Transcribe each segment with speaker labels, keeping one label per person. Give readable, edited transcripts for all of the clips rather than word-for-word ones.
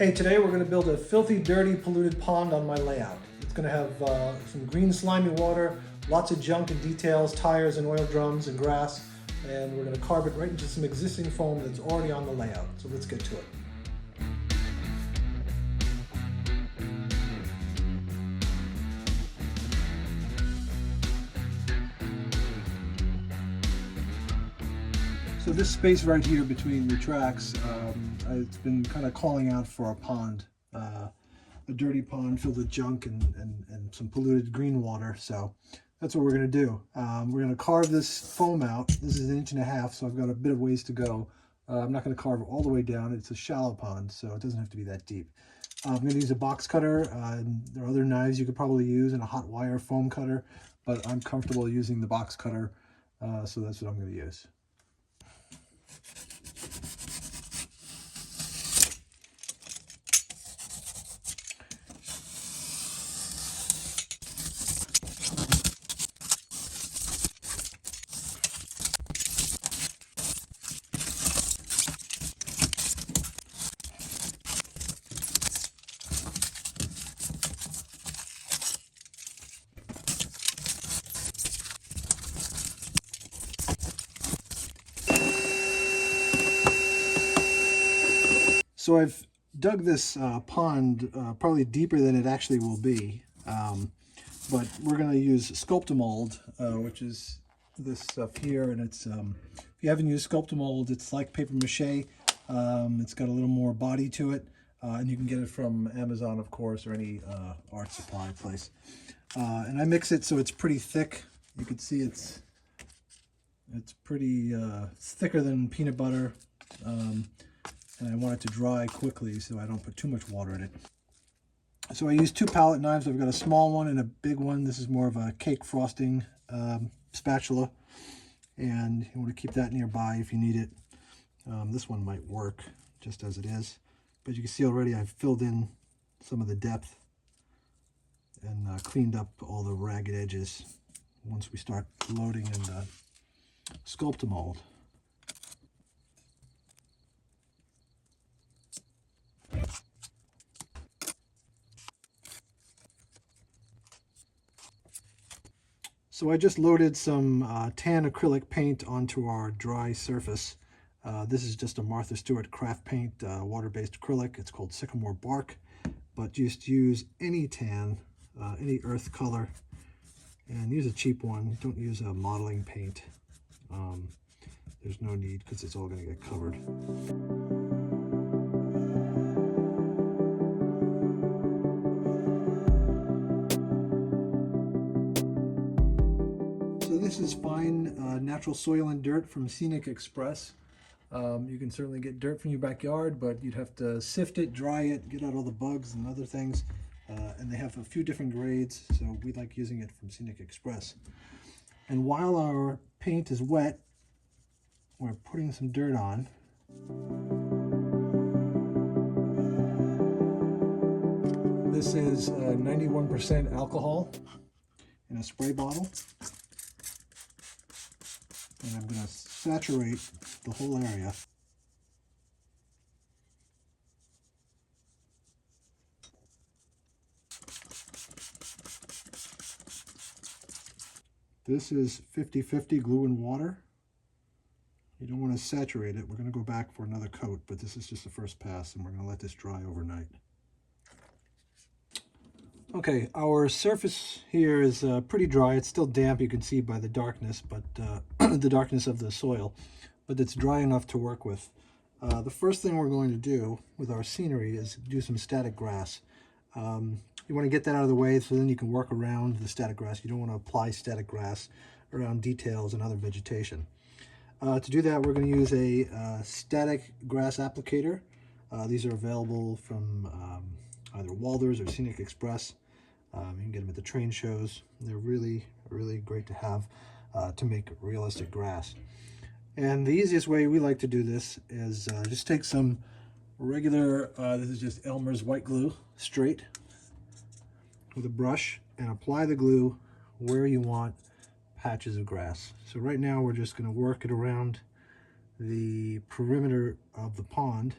Speaker 1: Hey, today we're going to build a filthy, dirty, polluted pond on my layout. It's going to have some green slimy water, lots of junk and details, tires and oil drums and grass, and we're going to carve it right into some existing foam that's already on the layout. So let's get to it. So this space right here between the tracks, it's been kind of calling out for a pond, a dirty pond filled with junk and some polluted green water. So that's what we're going to do. We're going to carve this foam out. This is 1.5 inches, so I've got a bit of ways to go. I'm not going to carve it all the way down. It's a shallow pond, so it doesn't have to be that deep. I'm going to use a box cutter. There are other knives you could probably use, and a hot wire foam cutter, but I'm comfortable using the box cutter, so that's what I'm going to use. So I've dug this pond probably deeper than it actually will be, but we're going to use Sculpt Mold, which is this stuff here, and it's if you haven't used Sculpt Mold, it's like paper mache. It's got a little more body to it, and you can get it from Amazon, of course, or any art supply place. And I mix it so it's pretty thick. You can see it's pretty thicker than peanut butter. And I want it to dry quickly so I don't put too much water in it. So I use 2 palette knives. I've got a small one and a big one. This is more of a cake frosting spatula, and you want to keep that nearby if you need it. This one might work just as it is, but you can see already I've filled in some of the depth and cleaned up all the ragged edges once we start loading and Sculpt Mold. So I just loaded some tan acrylic paint onto our dry surface. This is just a Martha Stewart craft paint, water-based acrylic. It's called Sycamore Bark, but just use any tan, any earth color, and use a cheap one. Don't use a modeling paint. There's no need because it's all going to get covered. This is fine natural soil and dirt from Scenic Express. You can certainly get dirt from your backyard, but you'd have to sift it, dry it, get out all the bugs and other things. And they have a few different grades, so we like using it from Scenic Express. And while our paint is wet, we're putting some dirt on. This is 91% alcohol in a spray bottle. And I'm going to saturate the whole area. This is 50-50 glue and water. You don't want to saturate it. We're going to go back for another coat, but this is just the first pass, and we're going to let this dry overnight. Okay, our surface here is pretty dry. It's still damp, you can see by the darkness, but the darkness of the soil, but it's dry enough to work with. The first thing we're going to do with our scenery is do some static grass. You want to get that out of the way so then you can work around the static grass. You don't want to apply static grass around details and other vegetation. To do that, we're going to use a static grass applicator. These are available from either Walder's or Scenic Express. You can get them at the train shows. They're really, really great to have to make realistic grass. And the easiest way we like to do this is just take some regular, this is just Elmer's white glue, straight, with a brush, and apply the glue where you want patches of grass. So right now we're just going to work it around the perimeter of the pond.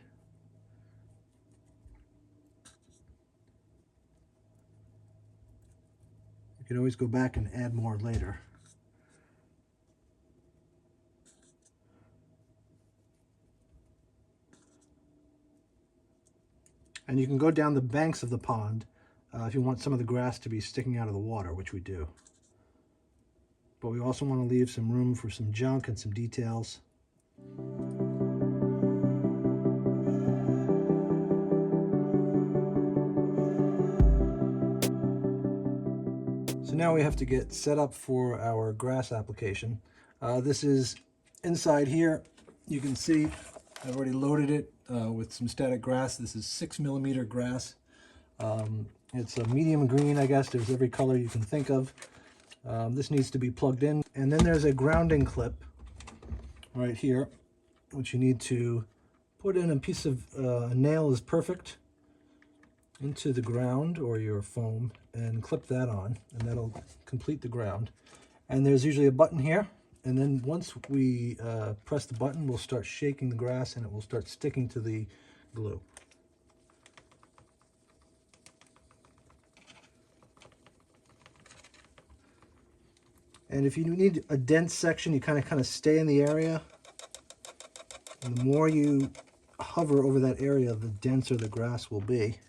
Speaker 1: You can always go back and add more later. And you can go down the banks of the pond if you want some of the grass to be sticking out of the water, which we do. But we also want to leave some room for some junk and some details. So now we have to get set up for our grass application. This is inside here. You can see I've already loaded it with some static grass. This is 6mm grass. It's a medium green, I guess. There's every color you can think of. This needs to be plugged in. And then there's a grounding clip right here, which you need to put in. A piece of a nail is perfect into the ground or your foam, and clip that on, and that'll complete the ground. And there's usually a button here, and then once we press the button, we'll start shaking the grass and it will start sticking to the glue. And if you need a dense section, you kind of stay in the area. And the more you hover over that area, the denser the grass will be.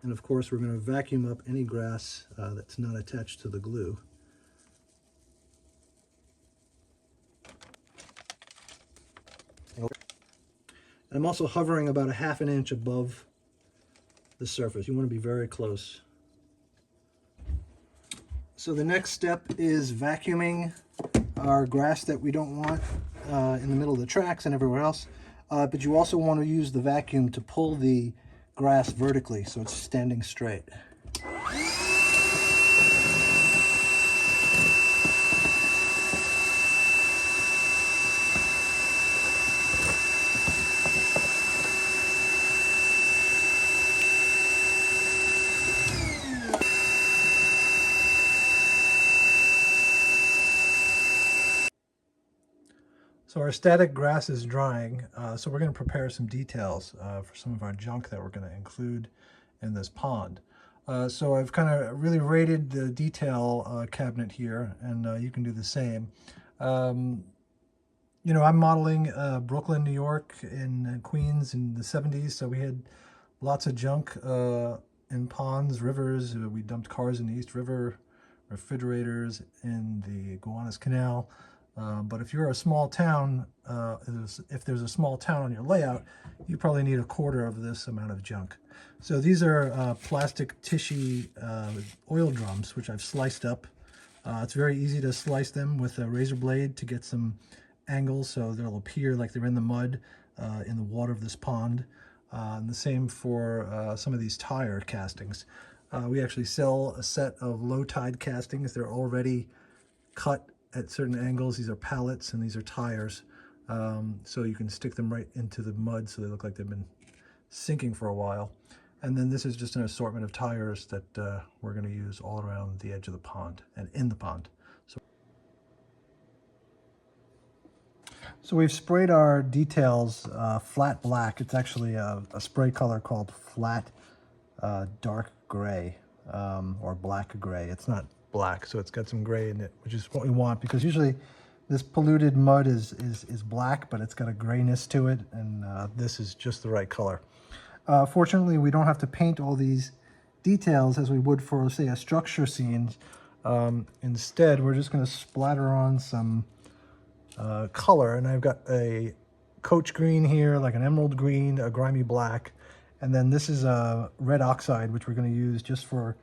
Speaker 1: And of course, we're going to vacuum up any grass that's not attached to the glue. And I'm also hovering about 1/2 inch above the surface. You want to be very close. So the next step is vacuuming our grass that we don't want in the middle of the tracks and everywhere else. But you also want to use the vacuum to pull the grass vertically so it's standing straight. So our static grass is drying, so we're going to prepare some details for some of our junk that we're going to include in this pond. So I've kind of really rated the detail cabinet here, and you can do the same. You know, I'm modeling Brooklyn, New York, and Queens in the 70s, so we had lots of junk in ponds, rivers. We dumped cars in the East River, refrigerators in the Gowanus Canal. But if you're a small town, if there's a small town on your layout, you probably need 1/4 of this amount of junk. So these are plastic tissue oil drums, which I've sliced up. It's very easy to slice them with a razor blade to get some angles so they'll appear like they're in the mud in the water of this pond. And the same for some of these tire castings. We actually sell a set of low tide castings. They're already cut at certain angles. These are pallets and these are tires, so you can stick them right into the mud so they look like they've been sinking for a while. And then this is just an assortment of tires that we're going to use all around the edge of the pond and in the pond. So we've sprayed our details flat black. It's actually a spray color called flat dark gray or black gray. It's not black, so it's got some gray in it, which is what we want, because usually this polluted mud is black, but it's got a grayness to it, and this is just the right color. Fortunately, we don't have to paint all these details as we would for, say, a structure scene. Instead, we're just going to splatter on some color, and I've got a coach green here, like an emerald green, a grimy black, and then this is a red oxide, which we're going to use just for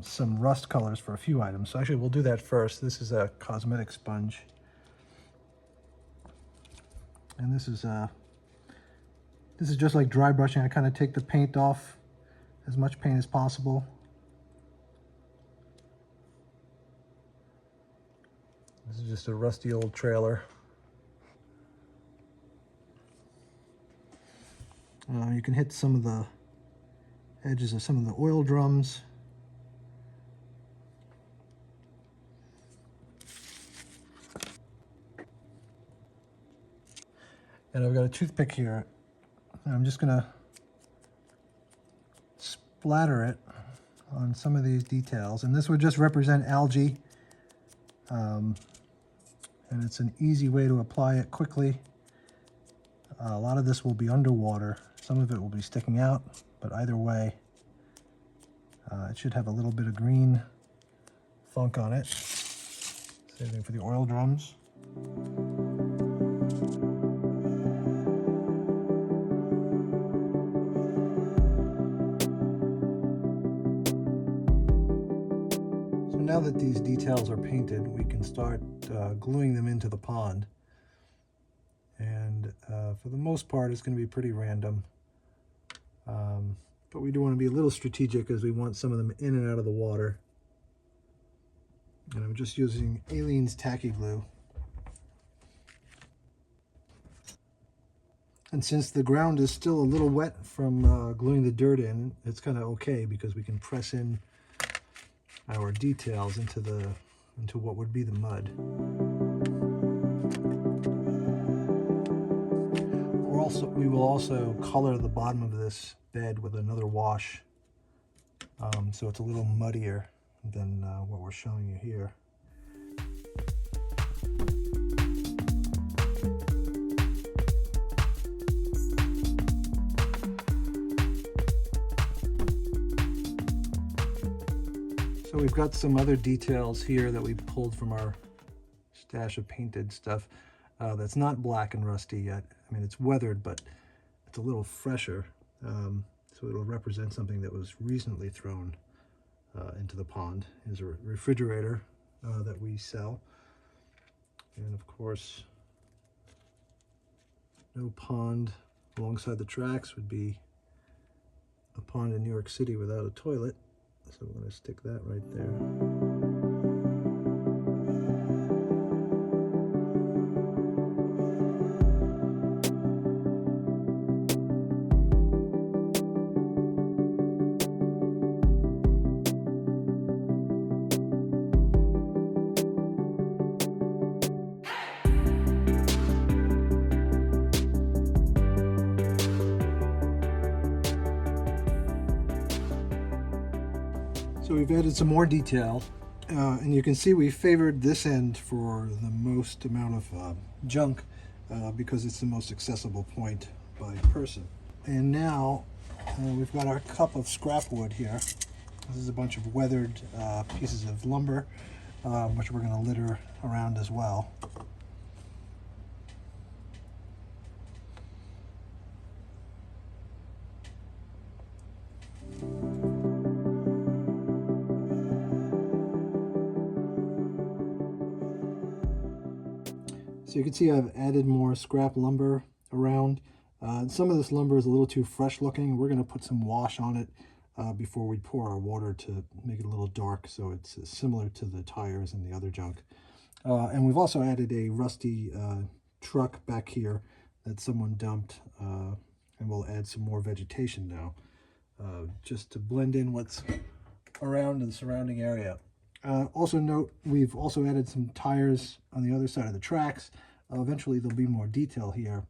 Speaker 1: some rust colors for a few items. So actually we'll do that first. This is a cosmetic sponge, and this is just like dry brushing. I kind of take the paint off, as much paint as possible. This is just a rusty old trailer. You can hit some of the edges of some of the oil drums. And I've got a toothpick here, and I'm just gonna splatter it on some of these details, and this would just represent algae, and it's an easy way to apply it quickly. A lot of this will be underwater, some of it will be sticking out, but either way, it should have a little bit of green funk on it. Same thing for the oil drums. So now that these details are painted, we can start gluing them into the pond. And for the most part, it's going to be pretty random. But we do want to be a little strategic as we want some of them in and out of the water. And I'm just using Aleene's tacky glue. And since the ground is still a little wet from gluing the dirt in, it's kind of okay because we can press in our details into what would be the mud. We will also color the bottom of this bed with another wash, so it's a little muddier than what we're showing you here. So we've got some other details here that we pulled from our stash of painted stuff that's not black and rusty yet. I mean, it's weathered, but it's a little fresher, so it'll represent something that was recently thrown into the pond. Is a refrigerator that we sell, and of course, no pond alongside the tracks would be a pond in New York City without a toilet, so we're going to stick that right there. So we've added some more detail, and you can see we favored this end for the most amount of junk because it's the most accessible point by person. And now we've got our cup of scrap wood here. This is a bunch of weathered pieces of lumber, which we're going to litter around as well. So you can see I've added more scrap lumber around. Some of this lumber is a little too fresh looking. We're going to put some wash on it before we pour our water to make it a little dark, so it's similar to the tires and the other junk. And we've also added a rusty truck back here that someone dumped, and we'll add some more vegetation now just to blend in what's around in the surrounding area. Also note, we've also added some tires on the other side of the tracks. Eventually there'll be more detail here,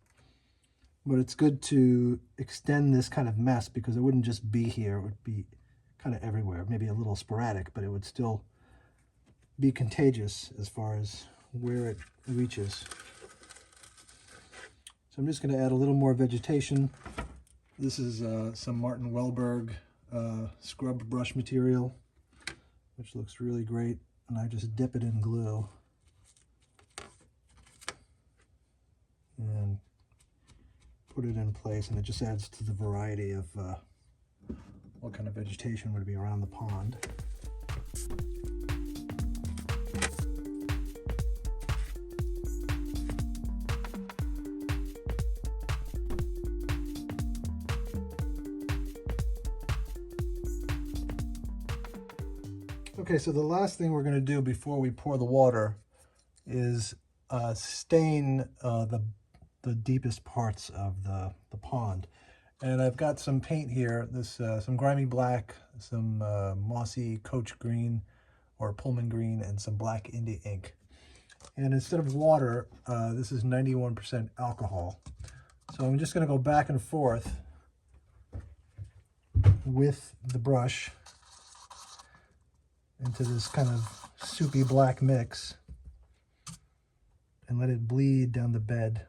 Speaker 1: but it's good to extend this kind of mess because it wouldn't just be here, it would be kind of everywhere, maybe a little sporadic, but it would still be contagious as far as where it reaches. So I'm just going to add a little more vegetation. This is some Martin Wellberg scrubbed brush material, which looks really great, and I just dip it in glue and put it in place, and it just adds to the variety of what kind of vegetation would be around the pond. Okay, so the last thing we're going to do before we pour the water is stain the deepest parts of the pond. And I've got some paint here, some grimy black, some mossy coach green or Pullman green, and some black India ink. And instead of water, this is 91% alcohol. So I'm just going to go back and forth with the brush into this kind of soupy black mix and let it bleed down the bed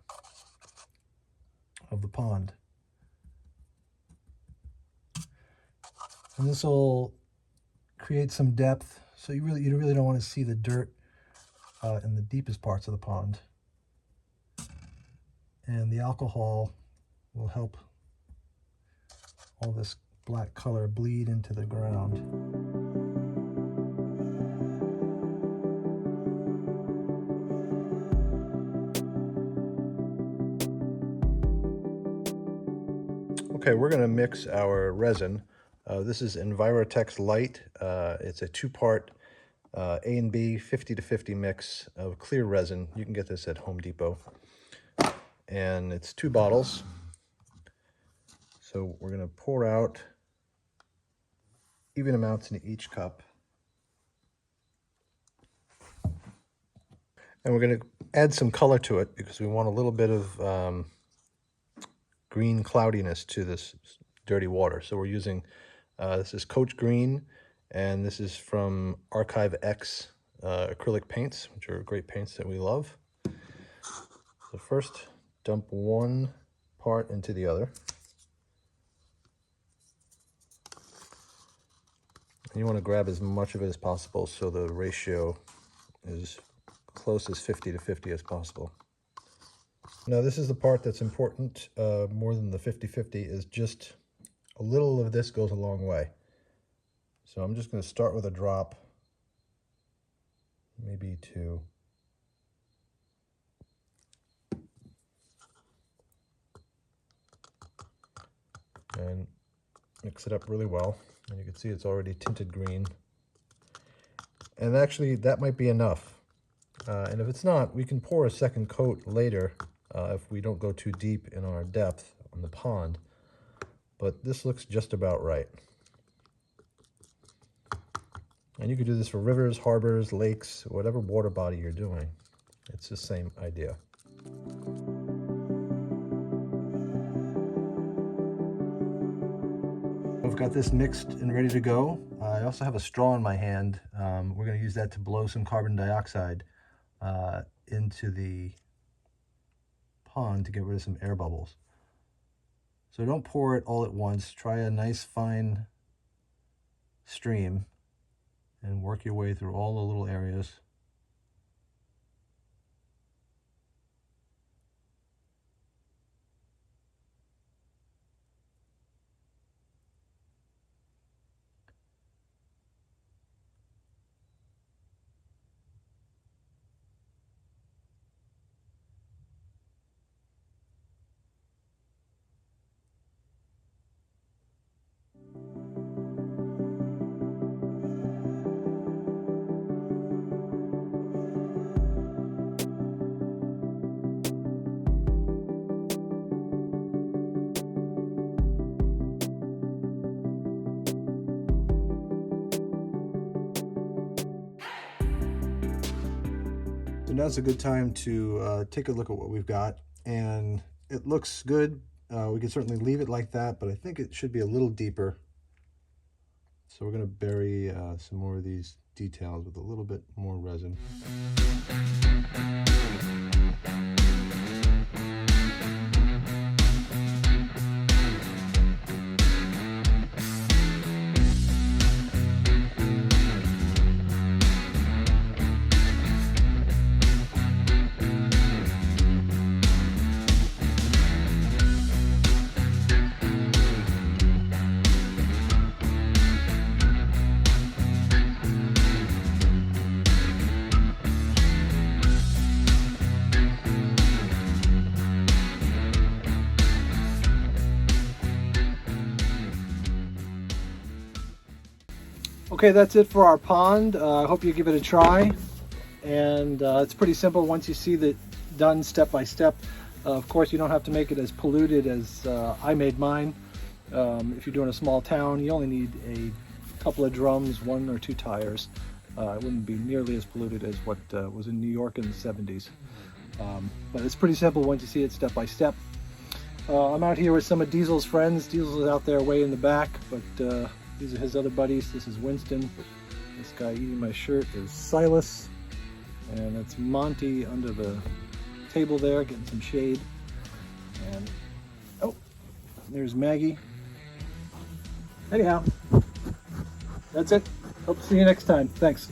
Speaker 1: of the pond. And this will create some depth, so you really don't want to see the dirt in the deepest parts of the pond. And the alcohol will help all this black color bleed into the ground. Okay, we're going to mix our resin. This is Envirotex Light. It's a two-part A and B 50-50 mix of clear resin. You can get this at Home Depot. And it's 2 bottles. So we're going to pour out even amounts into each cup. And we're going to add some color to it because we want a little bit of green cloudiness to this dirty water. So we're using, this is Coach Green, and this is from Archive X acrylic paints, which are great paints that we love. So first, dump one part into the other. And you want to grab as much of it as possible so the ratio is close as 50-50 as possible. Now this is the part that's important more than the 50-50, is just a little of this goes a long way. So I'm just going to start with a drop, maybe 2. And mix it up really well. And you can see it's already tinted green. And actually that might be enough. And if it's not, we can pour a second coat later if we don't go too deep in our depth on the pond. But this looks just about right. And you could do this for rivers, harbors, lakes, whatever water body you're doing. It's the same idea. We've got this mixed and ready to go. I also have a straw in my hand. We're going to use that to blow some carbon dioxide into the pond to get rid of some air bubbles. So don't pour it all at once. Try a nice fine stream and work your way through all the little areas. So now's a good time to take a look at what we've got, and it looks good. We can certainly leave it like that, but I think it should be a little deeper. So we're going to bury some more of these details with a little bit more resin. Okay, that's it for our pond. I hope you give it a try. And it's pretty simple once you see that done step by step. Of course, you don't have to make it as polluted as I made mine. If you're doing a small town, you only need a couple of drums, 1 or 2 tires. It wouldn't be nearly as polluted as what was in New York in the 70s. But it's pretty simple once you see it step by step. I'm out here with some of Diesel's friends. Diesel is out there way in the back, but these are his other buddies. This is Winston, This guy eating my shirt is Silas, and that's Monty under the table there getting some shade. And oh, there's Maggie. Anyhow, that's it. Hope to see you next time. Thanks.